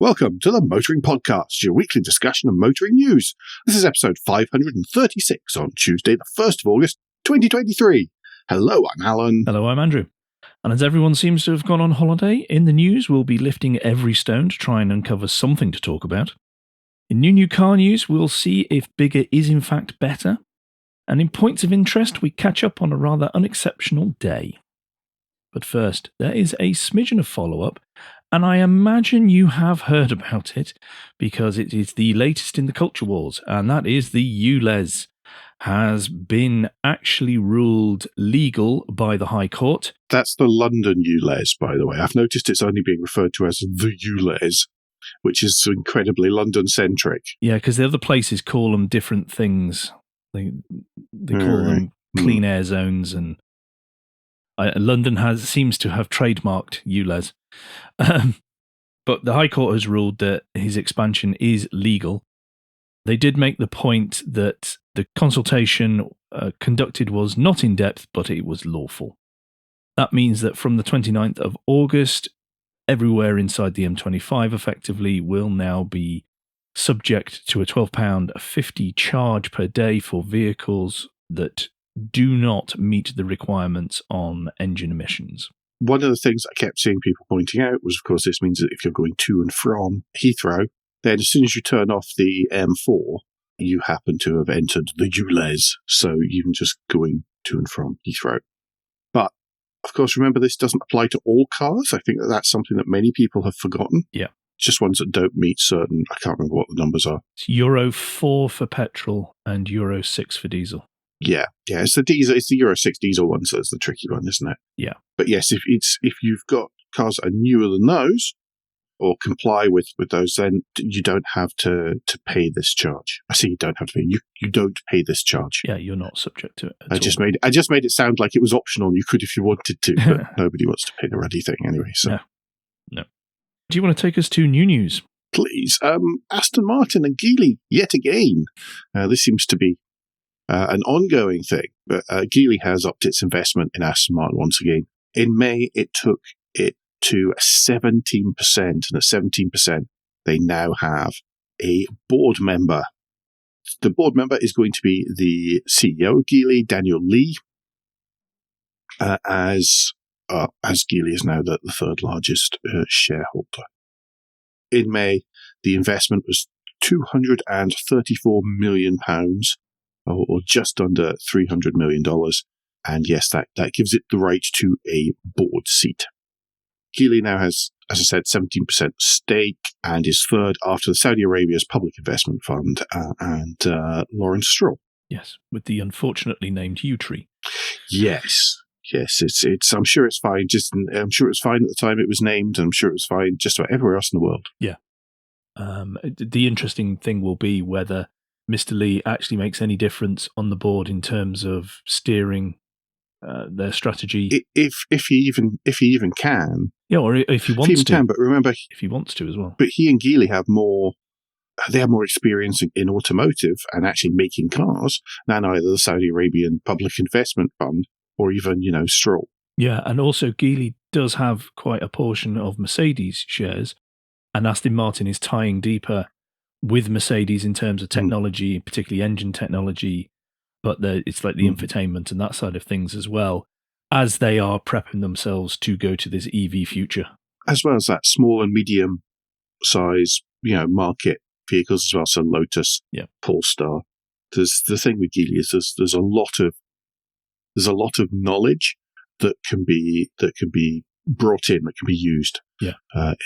Welcome to the Motoring Podcast, your weekly discussion of motoring news. This is episode 536 on Tuesday, the 1st of August, 2023. Hello, I'm Alan. Hello, I'm Andrew. And as everyone seems to have gone on holiday, in the news we'll be lifting every stone to try and uncover something to talk about. In new car news, we'll see if bigger is in fact better. And in points of interest, we catch up on a rather unexceptional day. But first, there is a smidgen of follow-up, and I imagine you have heard about it because it is the latest in the culture wars, and that is the ULEZ has been actually ruled legal by the High Court. That's the London ULEZ, by the way. I've noticed it's only being referred to as the ULEZ, which is incredibly London-centric. Yeah, because the other places call them different things. They call them clean air zones, and London seems to have trademarked ULEZ. But the High Court has ruled that his expansion is legal. They did make the point that the consultation conducted was not in depth, but it was lawful. That means that from the 29th of August, everywhere inside the M25 effectively will now be subject to a £12.50 charge per day for vehicles that do not meet the requirements on engine emissions. One of the things I kept seeing people pointing out was, of course, this means that if you're going to and from Heathrow, then as soon as you turn off the M4, you happen to have entered the ULEZ, so you're just going to and from Heathrow. But, of course, remember, this doesn't apply to all cars. I think that's something that many people have forgotten. Yeah. Just ones that don't meet certain, I can't remember what the numbers are. It's Euro 4 for petrol and Euro 6 for diesel. Yeah, it's the diesel. It's the Euro 6 diesel one, so it's the tricky one, isn't it? Yeah. But yes, if you've got cars that are newer than those, or comply with those, then you don't have to pay this charge. I say you don't have to pay. You don't pay this charge. Yeah, you're not subject to it. I just made it sound like it was optional. You could if you wanted to, but nobody wants to pay the ruddy thing anyway. So no. Do you want to take us to new news? Please. Aston Martin and Geely yet again. This seems to be an ongoing thing, but Geely has upped its investment in Aston Martin once again. In May, it took it to 17%, and at 17%, they now have a board member. The board member is going to be the CEO of Geely, Daniel Lee, as Geely is now the third largest shareholder. In May, the investment was £234 million, or just under $300 million. And yes, that gives it the right to a board seat. Geely now has, as I said, 17% stake and is third after Saudi Arabia's Public Investment Fund and Lawrence Stroll. Yes, with the unfortunately named U-Tree. Yes, it's. I'm sure it's fine. I'm sure it was fine at the time it was named. And I'm sure it was fine just about everywhere else in the world. Yeah. The interesting thing will be whether Mr. Lee actually makes any difference on the board in terms of steering their strategy. If he even can. Yeah, or if he wants to. But remember, if he wants to as well. But he and Geely have more experience in automotive and actually making cars than either the Saudi Arabian Public Investment Fund or even, Stroll. Yeah, and also Geely does have quite a portion of Mercedes shares, and Aston Martin is tying deeper with Mercedes in terms of technology, particularly engine technology, but it's like the infotainment and that side of things as well, as they are prepping themselves to go to this EV future. As well as that small and medium size, market vehicles as well. So Lotus, Polestar. The thing with Geely is there's a lot of knowledge that can be brought in, that can be used in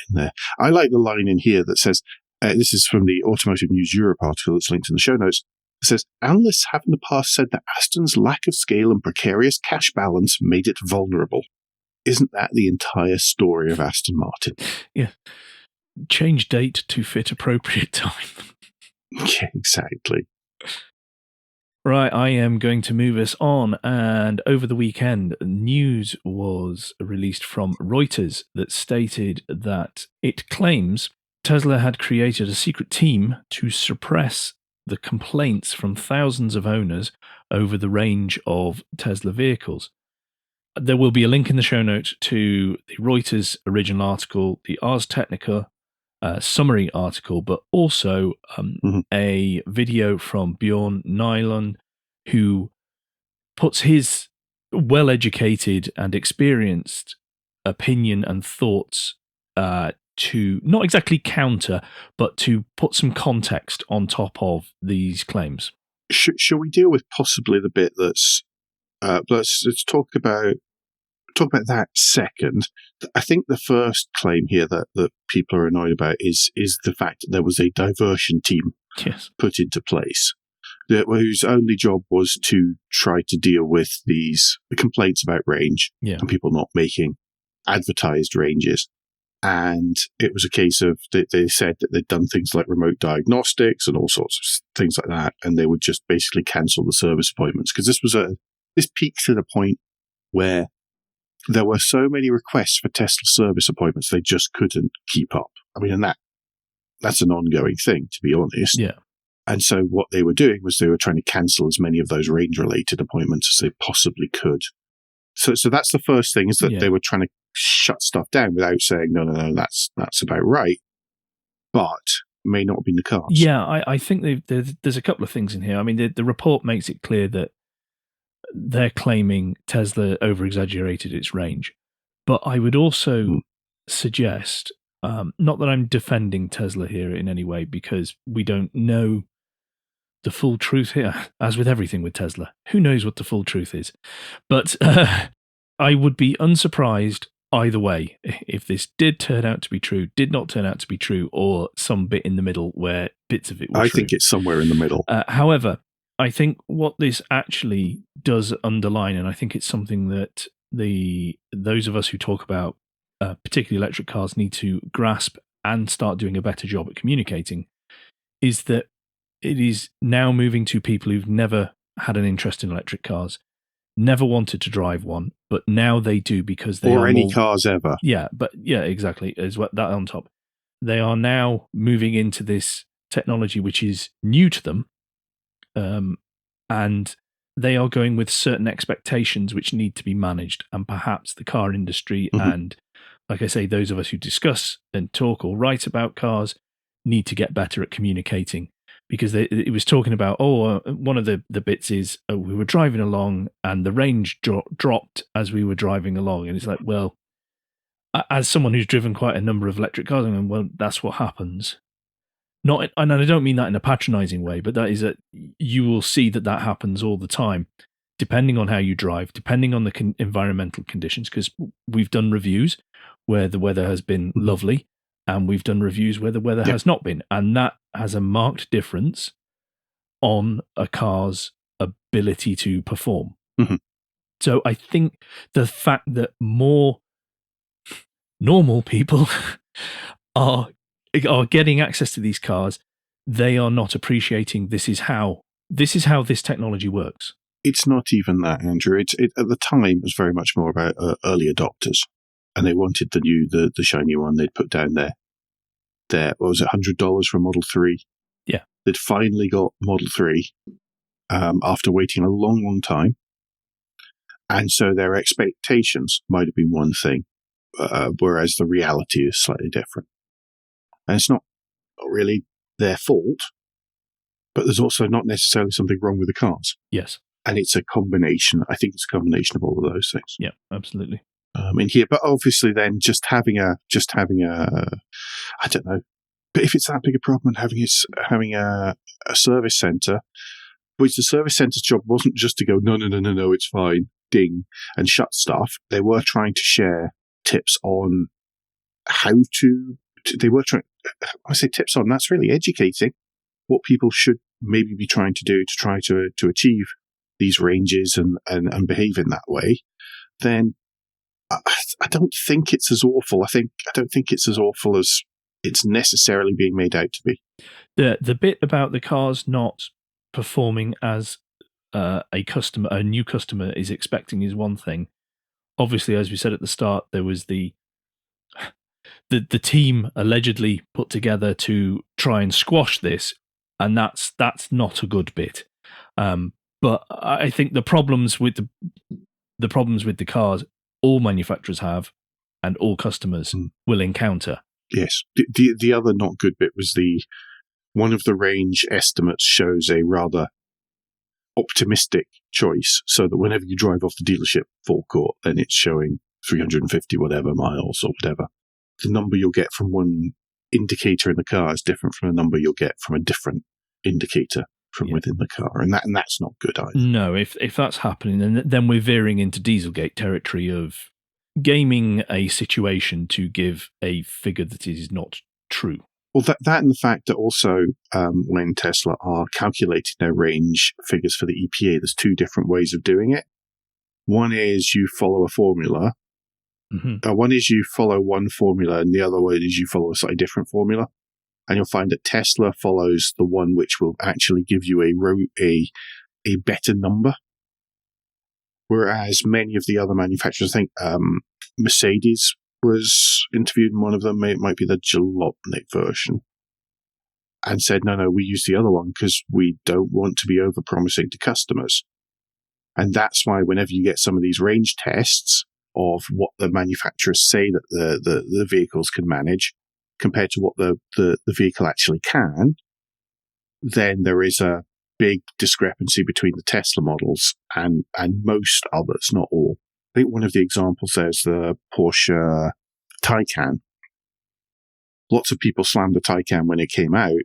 there. I like the line in here that says, this is from the Automotive News Europe article that's linked in the show notes. It says, analysts have in the past said that Aston's lack of scale and precarious cash balance made it vulnerable. Isn't that the entire story of Aston Martin? Yeah. Change date to fit appropriate time. Yeah, exactly. Right, I am going to move us on, and over the weekend, news was released from Reuters that stated that it claims Tesla had created a secret team to suppress the complaints from thousands of owners over the range of Tesla vehicles. There will be a link in the show notes to the Reuters original article, the Ars Technica summary article, but also a video from Bjorn Nylund, who puts his well-educated and experienced opinion and thoughts to not exactly counter, but to put some context on top of these claims. Shall we deal with possibly the bit that's let's talk about that second. I think the first claim here that people are annoyed about is the fact that there was a diversion team put into place whose only job was to try to deal with the complaints about range and people not making advertised ranges. And it was a case of they said that they'd done things like remote diagnostics and all sorts of things like that, and they would just basically cancel the service appointments because this peaked at a point where there were so many requests for Tesla service appointments they just couldn't keep up. I mean, and that's an ongoing thing, to be honest. Yeah. And so what they were doing was they were trying to cancel as many of those range-related appointments as they possibly could. So that's the first thing, is that they were trying to shut stuff down without saying, no, that's about right, but may not have been the case. Yeah, I think there's a couple of things in here. I mean, the report makes it clear that they're claiming Tesla over-exaggerated its range. But I would also suggest, not that I'm defending Tesla here in any way, because we don't know the full truth here, as with everything with Tesla. Who knows what the full truth is? But I would be unsurprised either way if this did turn out to be true, did not turn out to be true, or some bit in the middle where bits of it were true. I think it's somewhere in the middle. However, I think what this actually does underline, and I think it's something that those of us who talk about particularly electric cars need to grasp and start doing a better job at communicating, is that it is now moving to people who've never had an interest in electric cars, never wanted to drive one, but now they do because they or any cars ever. Yeah, but yeah, exactly. As well, that on top, they are now moving into this technology which is new to them, and they are going with certain expectations which need to be managed, and perhaps the car industry and, like I say, those of us who discuss and talk or write about cars need to get better at communicating. Because it was talking about, one of the bits is we were driving along and the range dropped as we were driving along. And it's like, well, as someone who's driven quite a number of electric cars, I'm going, well, that's what happens. And I don't mean that in a patronizing way, but that is that you will see that happens all the time, depending on how you drive, depending on the environmental conditions, because we've done reviews where the weather has been lovely, and we've done reviews where the weather has not been. And that has a marked difference on a car's ability to perform. So I think the fact that more normal people are getting access to these cars, they are not appreciating this is how this technology works. It's not even that, Andrew. At the time, it was very much more about early adopters. And they wanted the shiny one. They'd put down their what was it, $100 for Model 3. Yeah. They'd finally got Model 3 after waiting a long, long time. And so their expectations might have been one thing, whereas the reality is slightly different. And it's not really their fault, but there's also not necessarily something wrong with the cars. Yes. And it's a combination. I think it's a combination of all of those things. Yeah, absolutely. In here, but obviously, then just having a, I don't know, but if it's that big a problem, having a service center, which the service center's job wasn't just to go, no, it's fine, ding, and shut stuff. They were trying to share tips on how to. They were trying. I say tips on. That's really educating what people should maybe be trying to do to try to achieve these ranges and behave in that way. Then. I don't think it's as awful. I don't think it's as awful as it's necessarily being made out to be. The bit about the cars not performing as a new customer is expecting is one thing. Obviously, as we said at the start, there was the team allegedly put together to try and squash this, and that's not a good bit. But I think the problems with the cars all manufacturers have and all customers will encounter. Yes. The other not good bit was one of the range estimates shows a rather optimistic choice, so that whenever you drive off the dealership forecourt, then it's showing 350 whatever miles or whatever. The number you'll get from one indicator in the car is different from the number you'll get from a different indicator from within the car, and that's not good either. No, if that's happening, then we're veering into Dieselgate territory of gaming a situation to give a figure that is not true. Well, that and the fact that also when Tesla are calculating their range figures for the EPA, there's two different ways of doing it. One is you follow a formula. Mm-hmm. One is you follow one formula, and the other one is you follow a slightly different formula. And you'll find that Tesla follows the one which will actually give you a better number. Whereas many of the other manufacturers, I think Mercedes was interviewed in one of them, it might be the Jalopnik version, and said, no, we use the other one because we don't want to be over-promising to customers. And that's why whenever you get some of these range tests of what the manufacturers say that the vehicles can manage compared to what the vehicle actually can, then there is a big discrepancy between the Tesla models and most others, not all. I think one of the examples there is the Porsche Taycan. Lots of people slammed the Taycan when it came out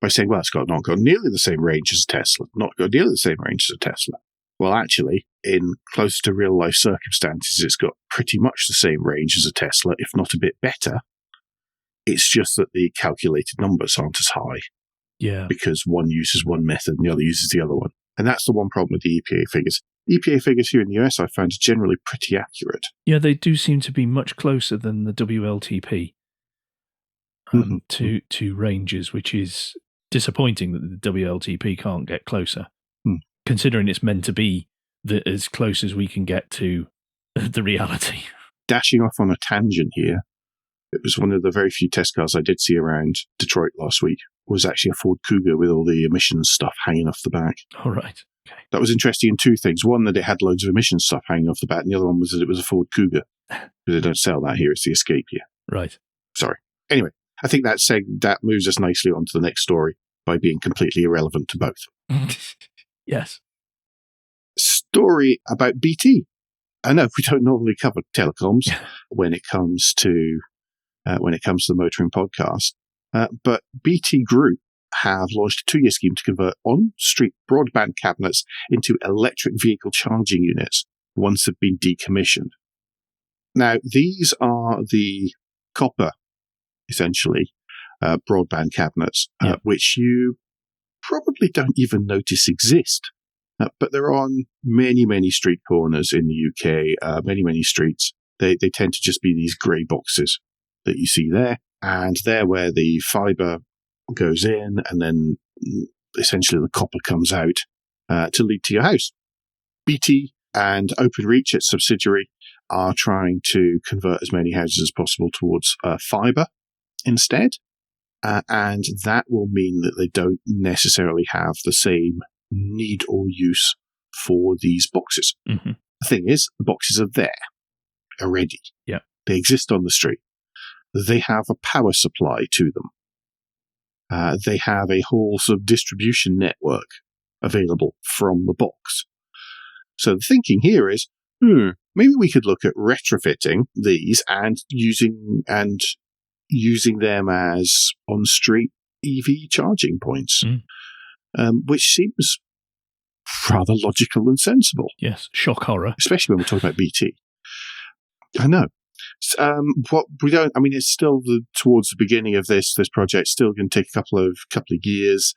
by saying, well, it's not got nearly the same range as a Tesla, not got nearly the same range as a Tesla. Well, actually, in closer to real-life circumstances, it's got pretty much the same range as a Tesla, if not a bit better. It's just that the calculated numbers aren't as high. Yeah. Because one uses one method and the other uses the other one. And that's the one problem with the EPA figures. EPA figures here in the US I found are generally pretty accurate. Yeah, they do seem to be much closer than the WLTP to ranges, which is disappointing that the WLTP can't get closer, considering it's meant to be as close as we can get to the reality. Dashing off on a tangent here, it was one of the very few test cars I did see around Detroit last week. Was actually a Ford Kuga with all the emissions stuff hanging off the back. All right. Okay. That was interesting in two things. One, that it had loads of emissions stuff hanging off the back, and the other one was that it was a Ford Kuga. Because they don't sell that here. It's the Escape here. Right. Sorry. Anyway, I think that moves us nicely on to the next story by being completely irrelevant to both. Yes. Story about BT. I know we don't normally cover telecoms when it comes to the Motoring podcast. But BT Group have launched a 2-year scheme to convert on-street broadband cabinets into electric vehicle charging units once they've been decommissioned. Now, these are the copper, essentially, broadband cabinets, which you probably don't even notice exist. But they're on many, many street corners in the UK, many streets. They tend to just be these grey boxes that you see there. And they're where the fibre goes in, and then essentially the copper comes out to lead to your house. BT and OpenReach, its subsidiary, are trying to convert as many houses as possible towards fibre instead. And that will mean that they don't necessarily have the same need or use for these boxes. Mm-hmm. The thing is, the boxes are there already. Yeah. They exist on the street. They have a power supply to them. They have a whole sort of distribution network available from the box. So the thinking here is, maybe we could look at retrofitting these and using them as on-street EV charging points, which seems rather logical and sensible. Yes, shock horror. Especially when we're talking about BT. I know. It's still towards the beginning of this project. Still going to take a couple of years.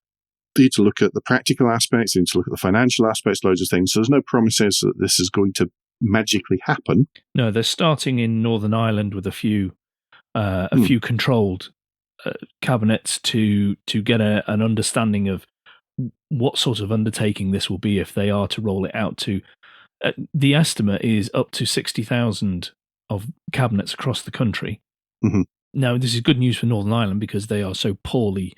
They need to look at the practical aspects. They need to look at the financial aspects. Loads of things. So there's no promises that this is going to magically happen. No, they're starting in Northern Ireland with a few controlled cabinets to get an understanding of what sort of undertaking this will be if they are to roll it out to. The estimate is up to 60,000 of cabinets across the country. Mm-hmm. Now, this is good news for Northern Ireland because they are so poorly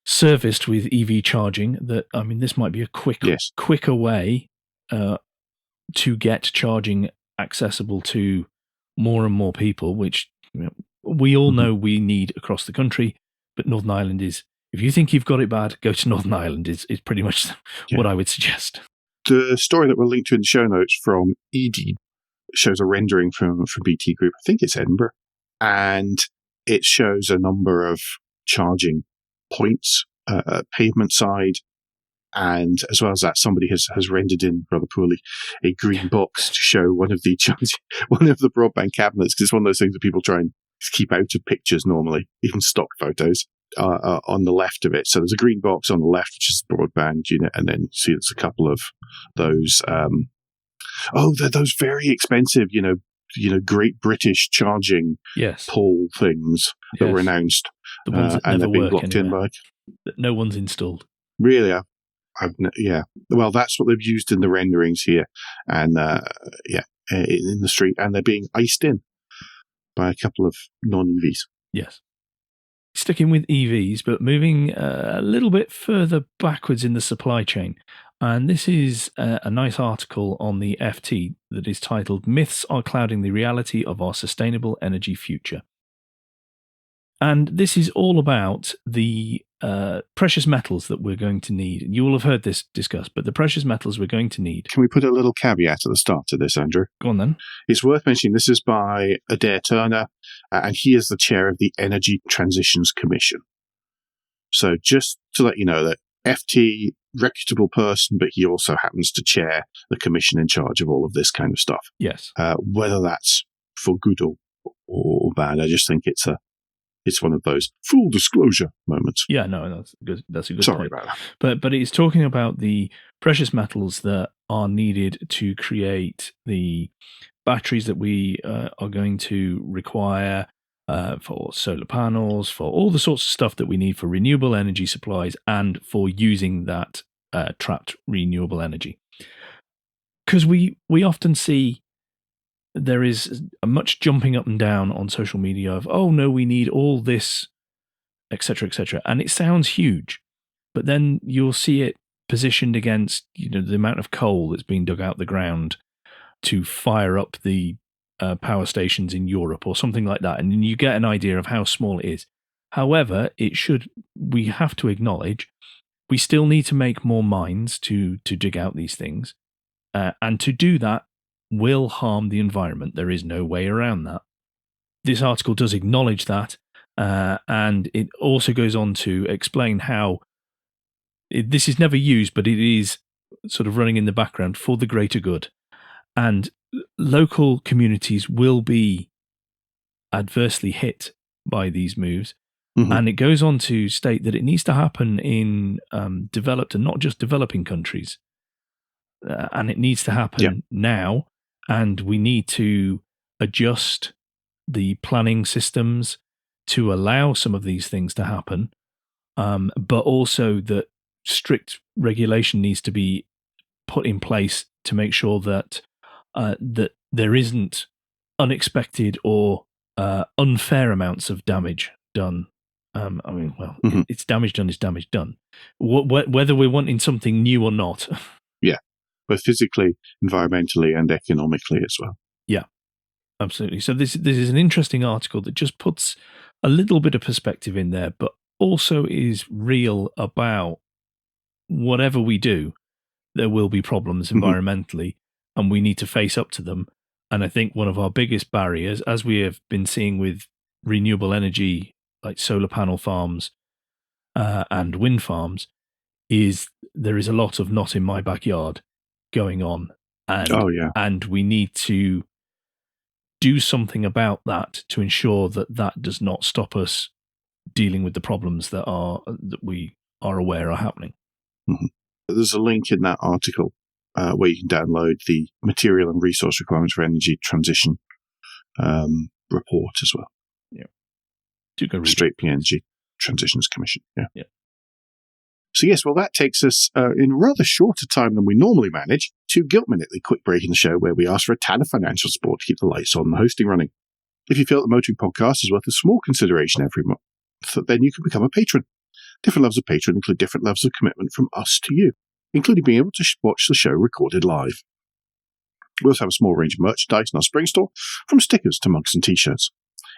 serviced with EV charging that, this might be a quicker way to get charging accessible to more and more people, which we all know we need across the country, but Northern Ireland is, if you think you've got it bad, go to Northern Ireland is pretty much what I would suggest. The story that we'll link to in the show notes from Edie shows a rendering from BT Group. I think it's Edinburgh. And it shows a number of charging points, pavement side. And as well as that, somebody has rendered in rather poorly a green box to show one of the broadband cabinets, because it's one of those things that people try and keep out of pictures normally, even stock photos, on the left of it. So there's a green box on the left, which is the broadband unit, and then you see there's a couple of those. They're those very expensive, Great British charging pole things that were announced, the ones that and never they've been work blocked anywhere, in by. that no one's installed. Really, yeah. Well, that's what they've used in the renderings here, and in the street, and they're being iced in by a couple of non-EVs. Yes. Sticking with EVs, but moving a little bit further backwards in the supply chain. And this is a nice article on the FT that is titled "Myths Are Clouding the Reality of Our Sustainable Energy Future." And this is all about the precious metals that we're going to need. You will have heard this discussed, but the precious metals we're going to need. Can we put a little caveat at the start to this, Andrew? Go on then. It's worth mentioning this is by Adair Turner, and he is the chair of the Energy Transitions Commission. So just to let you know that FT, reputable person, but he also happens to chair the commission in charge of all of this kind of stuff. Yes. Whether that's for good or bad, I just think it's one of those full disclosure moments. Yeah, no, that's good. That's a good Sorry point. about that. But it's talking about the precious metals that are needed to create the batteries that we are going to require for solar panels, for all the sorts of stuff that we need for renewable energy supplies and for using that trapped renewable energy. Because we often see there is a much jumping up and down on social media of, oh no, we need all this, etc., etc. And it sounds huge, but then you'll see it positioned against, the amount of coal that's being dug out the ground to fire up the power stations in Europe or something like that. And you get an idea of how small it is. However, we have to acknowledge, we still need to make more mines to dig out these things. And to do that will harm the environment. There is no way around that. This article does acknowledge that, and it also goes on to explain how this is never used, but it is sort of running in the background for the greater good. And local communities will be adversely hit by these moves. Mm-hmm. And it goes on to state that it needs to happen in developed and not just developing countries. And it needs to happen now. And we need to adjust the planning systems to allow some of these things to happen. But also that strict regulation needs to be put in place to make sure that that there isn't unexpected or unfair amounts of damage done. It's damage done is damage done. Whether we're wanting something new or not. Yeah. Both physically, environmentally, and economically as well. Yeah, absolutely. So this is an interesting article that just puts a little bit of perspective in there, but also is real about whatever we do, there will be problems environmentally, and we need to face up to them. And I think one of our biggest barriers, as we have been seeing with renewable energy, like solar panel farms and wind farms, is there is a lot of not in my backyard going on, and we need to do something about that to ensure that does not stop us dealing with the problems that we are aware are happening. Mm-hmm. There's a link in that article where you can download the material and resource requirements for energy transition report as well. Yeah, do go read straight from the Energy Transitions Commission. Yeah. So yes, well, that takes us in rather shorter time than we normally manage to Guilt Minute, the quick break in the show where we ask for a tad of financial support to keep the lights on and the hosting running. If you feel that the Motoring Podcast is worth a small consideration every month, then you can become a patron. Different levels of patron include different levels of commitment from us to you, including being able to watch the show recorded live. We also have a small range of merchandise in our spring store, from stickers to mugs and t-shirts.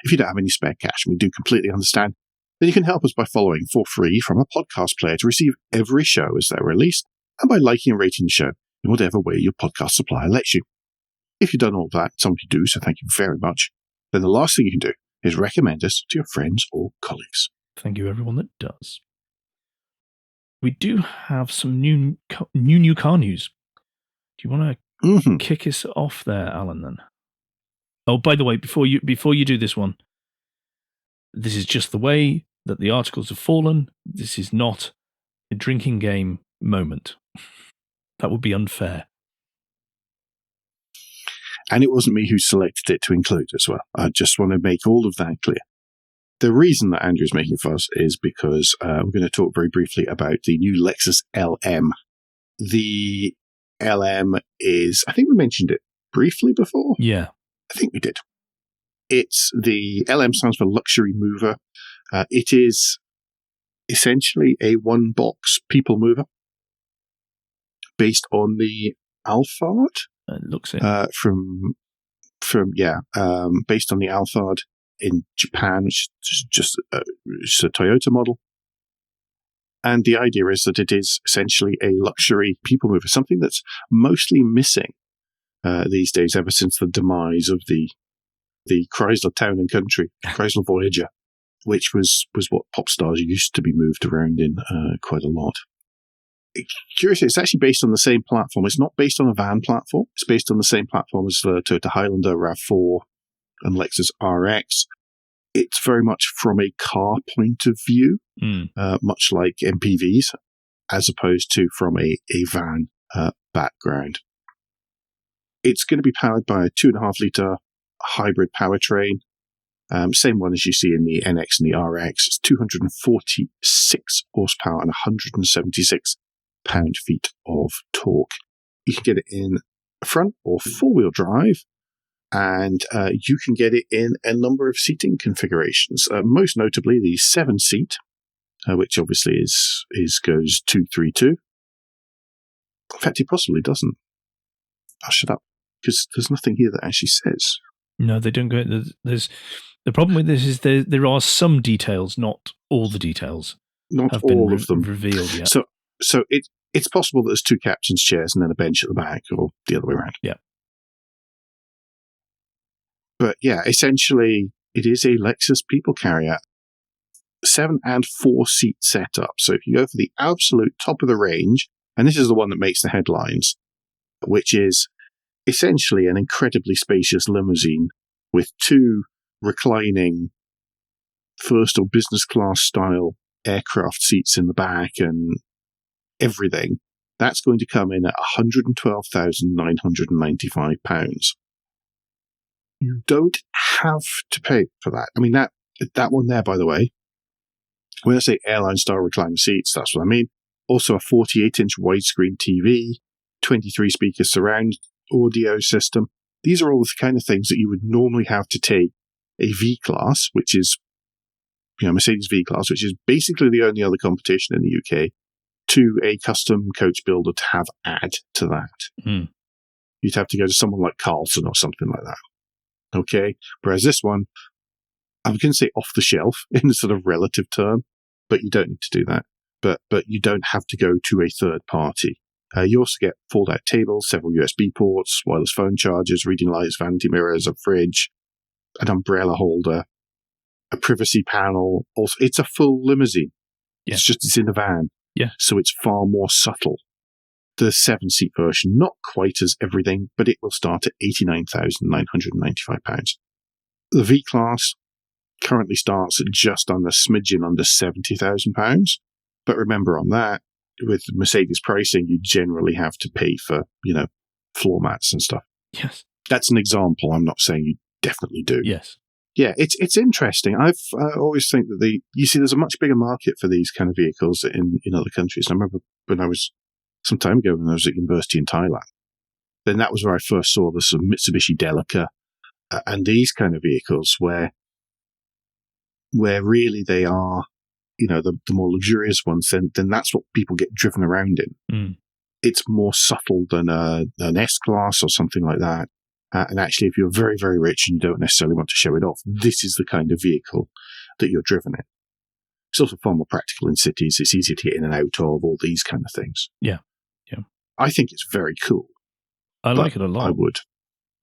If you don't have any spare cash, and we do completely understand, then you can help us by following for free from a podcast player to receive every show as they're released, and by liking and rating the show in whatever way your podcast supplier lets you. If you've done all that, some of you do, so thank you very much, then the last thing you can do is recommend us to your friends or colleagues. Thank you, everyone that does. We do have some new car news. Do you want to kick us off there, Alan, then? Oh, by the way, before you do this one, this is just the way that the articles have fallen. This is not a drinking game moment. That would be unfair. And it wasn't me who selected it to include as well. I just want to make all of that clear. The reason that Andrew's making fuss is because we're going to talk very briefly about the new Lexus LM. The LM is, I think we mentioned it briefly before. Yeah. I think we did. It's the LM stands for Luxury Mover. It is essentially a one-box people mover based on the Alphard. Looks it. Based on the Alphard in Japan, which is just it's a Toyota model. And the idea is that it is essentially a luxury people mover, something that's mostly missing these days ever since the demise of the Chrysler Town and Country, Chrysler Voyager, which was what pop stars used to be moved around in quite a lot. Curiously, it's actually based on the same platform. It's not based on a van platform. It's based on the same platform as the Toyota Highlander, RAV4, and Lexus RX. It's very much from a car point of view, much like MPVs, as opposed to from a van background. It's going to be powered by a 2.5-litre hybrid powertrain, same one as you see in the NX and the RX. It's 246 horsepower and 176 pound-feet of torque. You can get it in front or four-wheel drive, and you can get it in a number of seating configurations, most notably the 7-seat, which obviously goes 232. In fact, it possibly doesn't. I'll shut up, because there's nothing here that actually says. No, they don't go. There's the problem with this is there are some details, not all the details. Not have all been of them revealed yet. So it's possible that there's two captain's chairs and then a bench at the back, or the other way around. Yeah. But yeah, essentially, it is a Lexus people carrier, 7 and 4 seat setup. So if you go for the absolute top of the range, and this is the one that makes the headlines, which is essentially an incredibly spacious limousine with 2 reclining first or business class style aircraft seats in the back and everything, that's going to come in at £112,995. You don't have to pay for that. I mean, that one there, by the way, when I say airline style recliner seats, that's what I mean. Also a 48-inch widescreen TV, 23 speaker surround audio system. These are all the kind of things that you would normally have to take a V-Class, which is, Mercedes V-Class, which is basically the only other competition in the UK, to a custom coach builder to have add to that. You'd have to go to someone like Carlson or something like that. Okay? Whereas this one, I'm going to say off the shelf in a sort of relative term, but you don't need to do that. But you don't have to go to a third party. You also get fold-out tables, several USB ports, wireless phone chargers, reading lights, vanity mirrors, a fridge, an umbrella holder, a privacy panel. Also, it's a full limousine. Yeah. It's in a van. Yeah. So it's far more subtle. The 7-seat version, not quite as everything, but it will start at £89,995. The V-Class currently starts at just under smidgen under £70,000. But remember on that, with Mercedes pricing, you generally have to pay for, floor mats and stuff. Yes. That's an example. I'm not saying you definitely do. Yes. Yeah, it's interesting. I always think that there's a much bigger market for these kind of vehicles in other countries. I remember some time ago when I was at university in Thailand, then that was where I first saw the sort of Mitsubishi Delica and these kind of vehicles where really they are, the more luxurious ones, then that's what people get driven around in. It's more subtle than an S-Class or something like that. And actually, if you're very, very rich and you don't necessarily want to show it off, this is the kind of vehicle that you're driven in. It's also far more practical in cities. It's easier to get in and out of, all these kind of things. Yeah. I think it's very cool. I like it a lot. I would.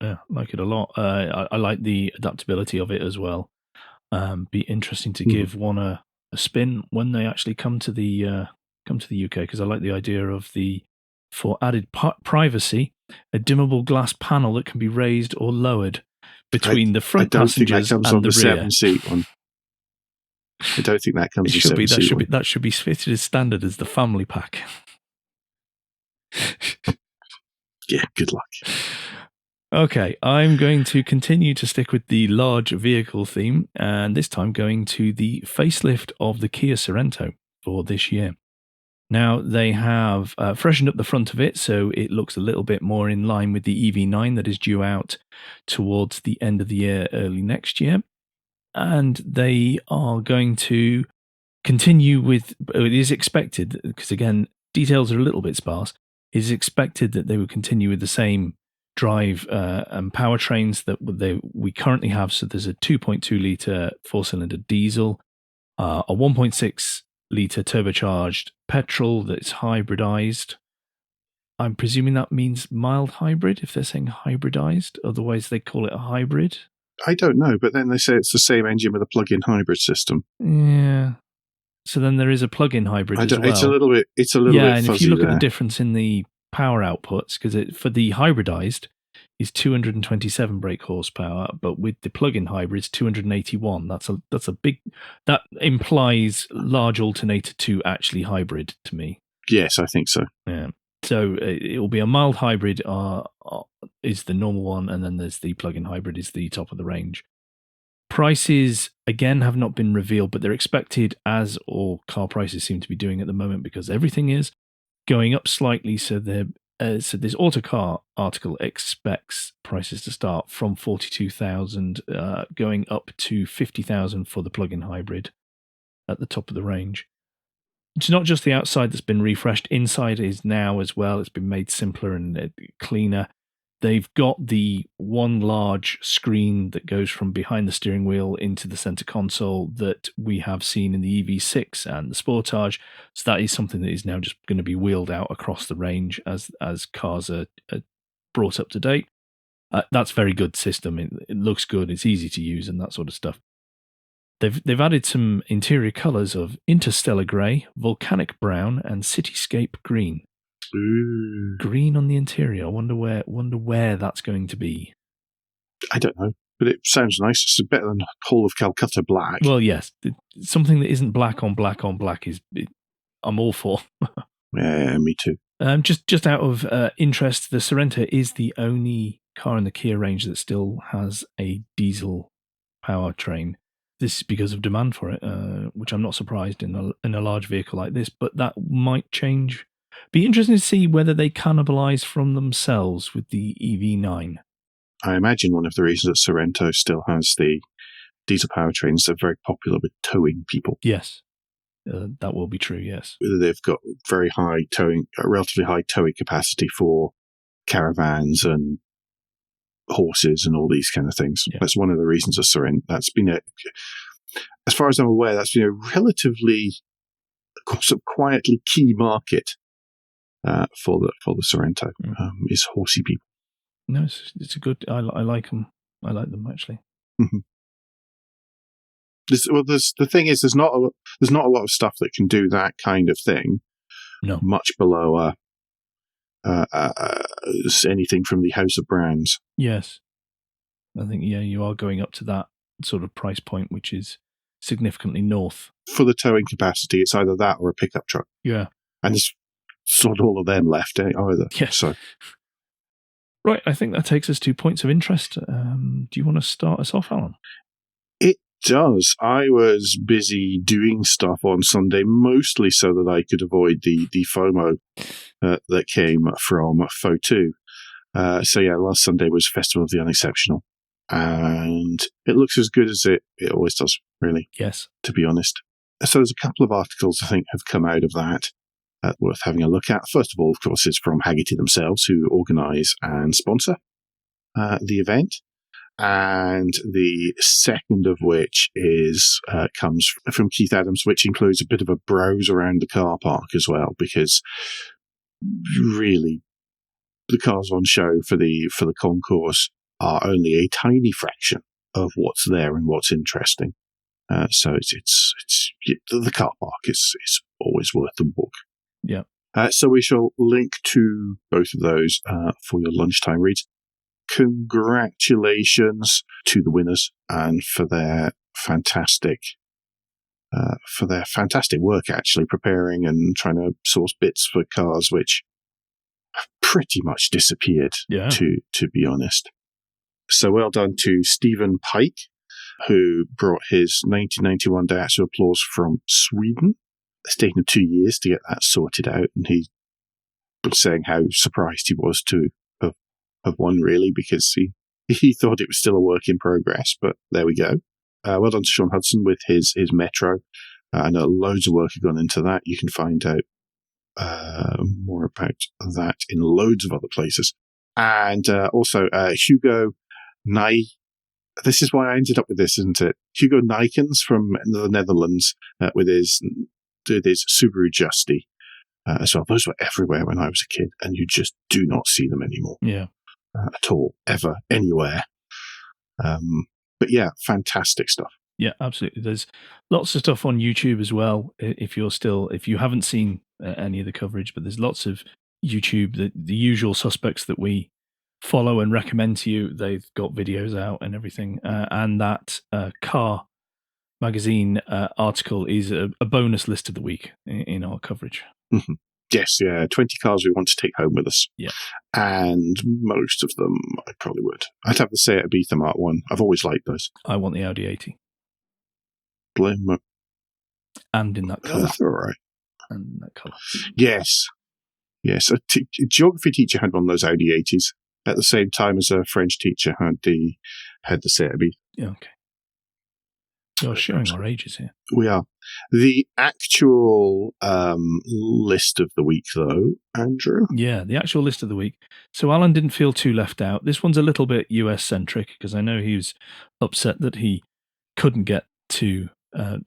Yeah, I like it a lot. I like the adaptability of it as well. Be interesting to give one a spin when they actually come to the UK, because I like the idea of for added privacy, a dimmable glass panel that can be raised or lowered between the front passengers and the rear. I don't think that comes on the 7-seat one. I don't think that comes with 7-seat one. That should be fitted as standard as the family pack. Yeah, good luck. Okay, I'm going to continue to stick with the large vehicle theme, and this time going to the facelift of the Kia Sorento for this year. Now, they have freshened up the front of it, so it looks a little bit more in line with the EV9 that is due out towards the end of the year, early next year. And they are going to continue with, it is expected, because again, details are a little bit sparse, it is expected that they will continue with the same drive and powertrains that we currently have. So there's a 2.2 litre 4-cylinder diesel, a 1.6 litre turbocharged petrol that's hybridized. I'm presuming that means mild hybrid if they're saying hybridized. Otherwise, they call it a hybrid. I don't know, but then they say it's the same engine with a plug-in hybrid system. Yeah. So then there is a plug-in hybrid as well. It's a little bit fuzzy. Yeah, and if you look at the difference in the power outputs, because for the hybridized is 227 brake horsepower, but with the plug-in hybrid it's 281. That's a big. That implies large alternator to actually hybrid to me. Yes, I think so. Yeah. So it will be a mild hybrid is the normal one, and then there's the plug-in hybrid is the top of the range. Prices, again, have not been revealed, but they're expected, as all car prices seem to be doing at the moment, because everything is going up slightly. So this Autocar article expects prices to start from 42,000, going up to 50,000 for the plug-in hybrid at the top of the range. It's not just the outside that's been refreshed. Inside is now as well. It's been made simpler and cleaner. They've got the one large screen that goes from behind the steering wheel into the center console that we have seen in the EV6 and the Sportage. So that is something that is now just going to be wheeled out across the range as cars are brought up to date. That's a very good system. It looks good. It's easy to use and that sort of stuff. They've added some interior colours of interstellar grey, volcanic brown, and cityscape green. Ooh. Green on the interior. I wonder where that's going to be. I don't know, but it sounds nice. It's better than whole of Calcutta black. Well, yes, something that isn't black on black on black I'm all for. Yeah, me too. Just out of interest, the Sorento is the only car in the Kia range that still has a diesel powertrain. This is because of demand for it, which I'm not surprised in a large vehicle like this, but that might change. Be interesting to see whether they cannibalise from themselves with the EV9. I imagine one of the reasons that Sorento still has the diesel powertrains, they're very popular with towing people. Yes, that will be true, yes. They've got very high towing, relatively high towing capacity for caravans and horses and all these kind of things. Yeah. That's one of the reasons of Sorento. That's been as far as I'm aware, that's been a relatively sort of quietly key market for the Sorento. Is horsey people. No, it's a good. I like them. I like them actually. Mm-hmm. The thing is, there's not a lot of stuff that can do that kind of thing. No, much below anything from the House of Brands. Yes, I think you are going up to that sort of price point, which is significantly north. For the towing capacity, it's either that or a pickup truck. Yeah, and there's sort of all of them left either. Yes. So. Right, I think that takes us to points of interest. Do you want to start us off, Alan? It does. I was busy doing stuff on Sunday, mostly so that I could avoid the FOMO that came from FO2. So yeah, last Sunday was Festival of the Unexceptional. And it looks as good as it always does, really. Yes. To be honest. So there's a couple of articles I think have come out of that worth having a look at. First of all, of course, it's from Hagerty themselves, who organise and sponsor the event. And the second of which comes from Keith Adams, which includes a bit of a browse around the car park as well, because really the cars on show for the concourse are only a tiny fraction of what's there and what's interesting. So it's the car park is always worth the walk. Yeah. So we shall link to both of those for your lunchtime reads. Congratulations to the winners and for their fantastic work, actually preparing and trying to source bits for cars which pretty much disappeared, to be honest. So well done to Stephen Pike, who brought his 1991 Daihatsu Applause from Sweden. It's taken him 2 years to get that sorted out, and he was saying how surprised he was to have won, really, because he thought it was still a work in progress, but there we go. Well done to Sean Hudson with his Metro. I know loads of work has gone into that. You can find out more about that in loads of other places. And also Hugo Nij. This is why I ended up with this, isn't it? Hugo Nijkens from the Netherlands with his Subaru Justy as well. Those were everywhere when I was a kid, and you just do not see them anymore. Yeah. At all, ever, anywhere. But yeah, fantastic stuff. Yeah, absolutely. There's lots of stuff on YouTube as well. If you haven't seen any of the coverage, but there's lots of YouTube, the usual suspects that we follow and recommend to you. They've got videos out and everything. And that car magazine article is a bonus list of the week in our coverage. Mm-hmm. Yes, 20 cars we want to take home with us. Yeah. And most of them I probably would. I'd have the Seat Ibiza Mark 1. I've always liked those. I want the Audi 80. Blame me. And in that colour. That's all right. And in that colour. Yes. A geography teacher had one of those Audi 80s at the same time as a French teacher had the Seat Ibiza. Yeah, okay. You're showing our ages here. We are. The actual list of the week, though, Andrew? Yeah, the actual list of the week. So Alan didn't feel too left out. This one's a little bit US-centric, because I know he was upset that he couldn't get to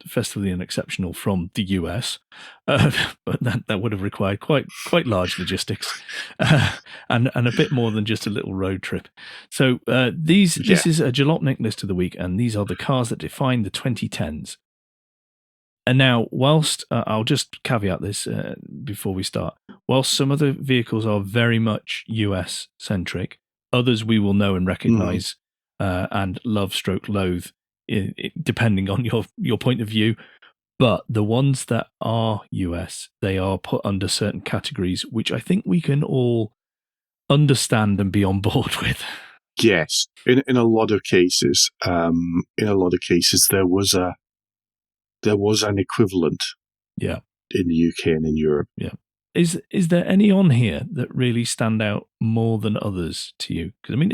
Festival of the Unexceptional from the US, but that would have required quite large logistics and a bit more than just a little road trip. So this is a Jalopnik list of the week, and these are the cars that define the 2010s. And now, whilst I'll just caveat this before we start, whilst some of the vehicles are very much US-centric, others we will know and recognise and love/loathe, depending on your point of view. But the ones that are US, they are put under certain categories, which I think we can all understand and be on board with. Yes, in a lot of cases, there was an equivalent. Yeah. In the UK and in Europe. Yeah. Is there any on here that really stand out more than others to you? Because I mean,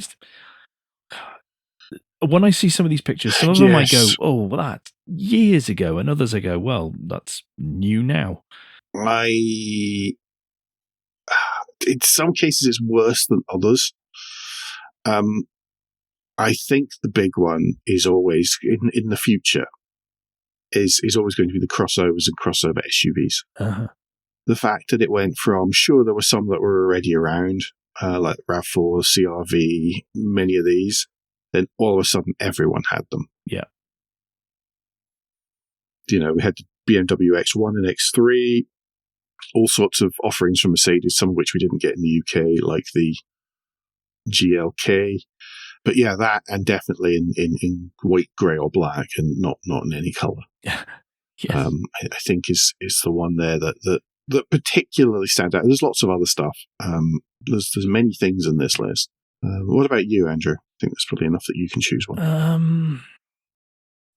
when I see some of these pictures, some of them I go, oh, well, that's years ago, and others I go, well, that's new now. In some cases, it's worse than others. I think the big one is always, in the future, is always going to be the crossovers and crossover SUVs. Uh-huh. The fact that it went from, sure, there were some that were already around, like RAV4, CR-V, many of these, then all of a sudden everyone had them. Yeah. We had the BMW X1 and X3, all sorts of offerings from Mercedes, some of which we didn't get in the UK, like the GLK. But yeah, that, and definitely in white, grey or black, and not in any colour. Yeah. Yes. I think is the one there that particularly stands out. There's lots of other stuff. There's many things in this list. What about you, Andrew? I think there's probably enough that you can choose one.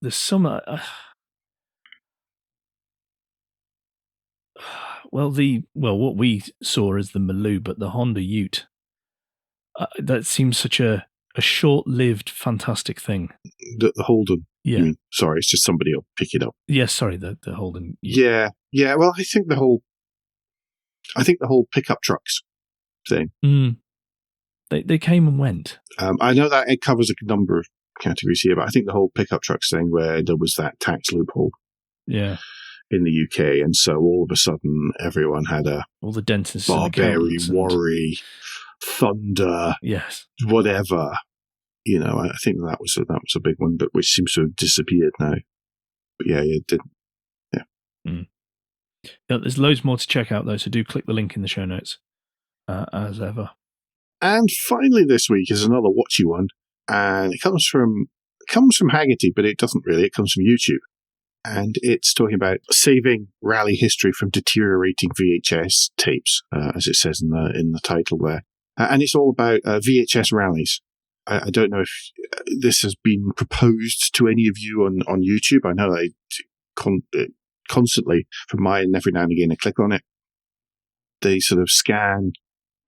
There's some. What we saw as the Maloo, but the Honda Ute. That seems such a short-lived, fantastic thing. The Holden. Yeah. Sorry, it's just somebody will pick it up. Yes, sorry, the Holden. Yeah. Well, I think the whole pickup trucks thing. They came and went. I know that it covers a number of categories here, but I think the whole pickup trucks thing where there was that tax loophole in the UK, and so all of a sudden everyone had all the dentists, Barberry, Worry, Thunder, whatever. I think that was a big one, but which seems to have disappeared now. But it didn't. Yeah. There's loads more to check out though, so do click the link in the show notes as ever. And finally, this week is another watchy one, and it comes from Haggerty, but it doesn't really. It comes from YouTube, and it's talking about saving rally history from deteriorating VHS tapes, as it says in the title there, and it's all about VHS rallies. I don't know if this has been proposed to any of you on YouTube. I know I constantly, from my end, every now and again, I click on it. They sort of scan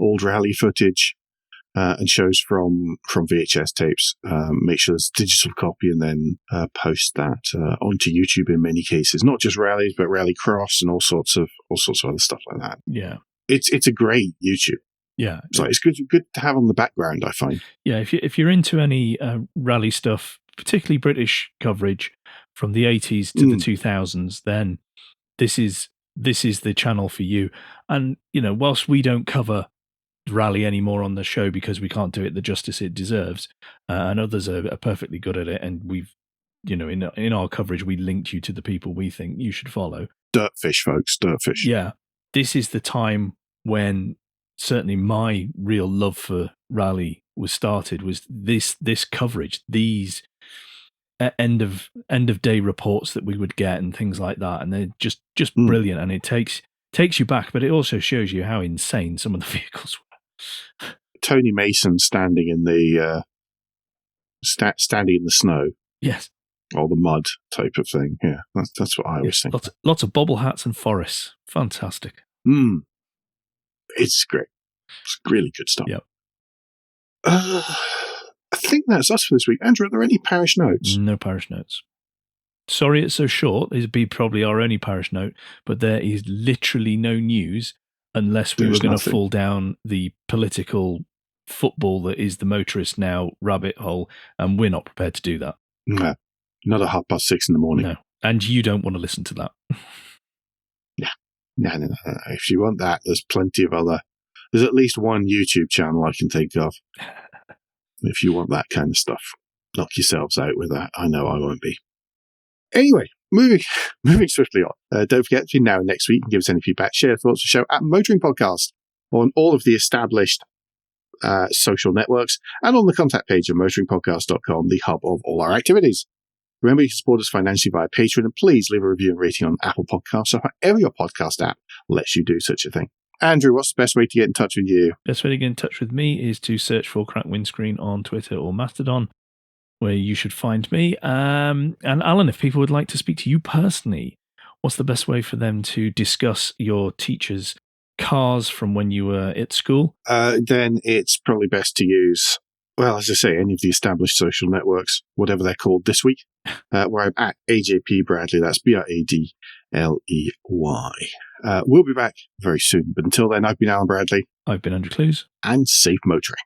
old rally footage and shows from VHS tapes, make sure there's a digital copy, and then post that onto YouTube in many cases. Not just rallies, but rally cross and all sorts of other stuff like that. Yeah, it's a great YouTube. Yeah, so it's good to have on the background, I find. Yeah, if you're into any rally stuff, particularly British coverage from the 80s to the 2000s, then this is the channel for you. And whilst we don't cover rally anymore on the show because we can't do it the justice it deserves, and others are perfectly good at it, and we've in our coverage we linked you to the people we think you should follow. Dirtfish, folks, dirtfish. Yeah, this is the time when certainly my real love for rally was started, was this coverage, these end of day reports that we would get and things like that, and they're just brilliant, and it takes you back, but it also shows you how insane some of the vehicles were. Tony Mason standing in the snow, yes, or the mud type of thing. Yeah, that's what I always think. Lots of bobble hats and forests, fantastic. It's great. It's really good stuff. Yep. I think that's us for this week. Andrew, are there any parish notes? No parish notes. Sorry it's so short. This would be probably our only parish note, but there is literally no news unless we were going to fall down the political football that is the Motorist Now rabbit hole, and we're not prepared to do that. No. Not at 6:30 in the morning. No. And you don't want to listen to that. No. If you want that, there's plenty of other. There's at least one YouTube channel I can think of. If you want that kind of stuff, knock yourselves out with that. I know I won't be. Anyway, moving swiftly on. Don't forget, between now and next week, you can give us any feedback, share thoughts, or show at Motoring Podcast on all of the established social networks and on the contact page of motoringpodcast.com, the hub of all our activities. Remember, you can support us financially via Patreon, and please leave a review and rating on Apple Podcasts or however your podcast app lets you do such a thing. Andrew, what's the best way to get in touch with you? Best way to get in touch with me is to search for Crack Windscreen on Twitter or Mastodon, where you should find me. And Alan, if people would like to speak to you personally, what's the best way for them to discuss your teacher's cars from when you were at school? Then it's probably best to use, well, as I say, any of the established social networks, whatever they're called this week, where I'm at AJP Bradley. That's BRADLEY. We'll be back very soon. But until then, I've been Alan Bradley. I've been Andrew Clues. And safe motoring.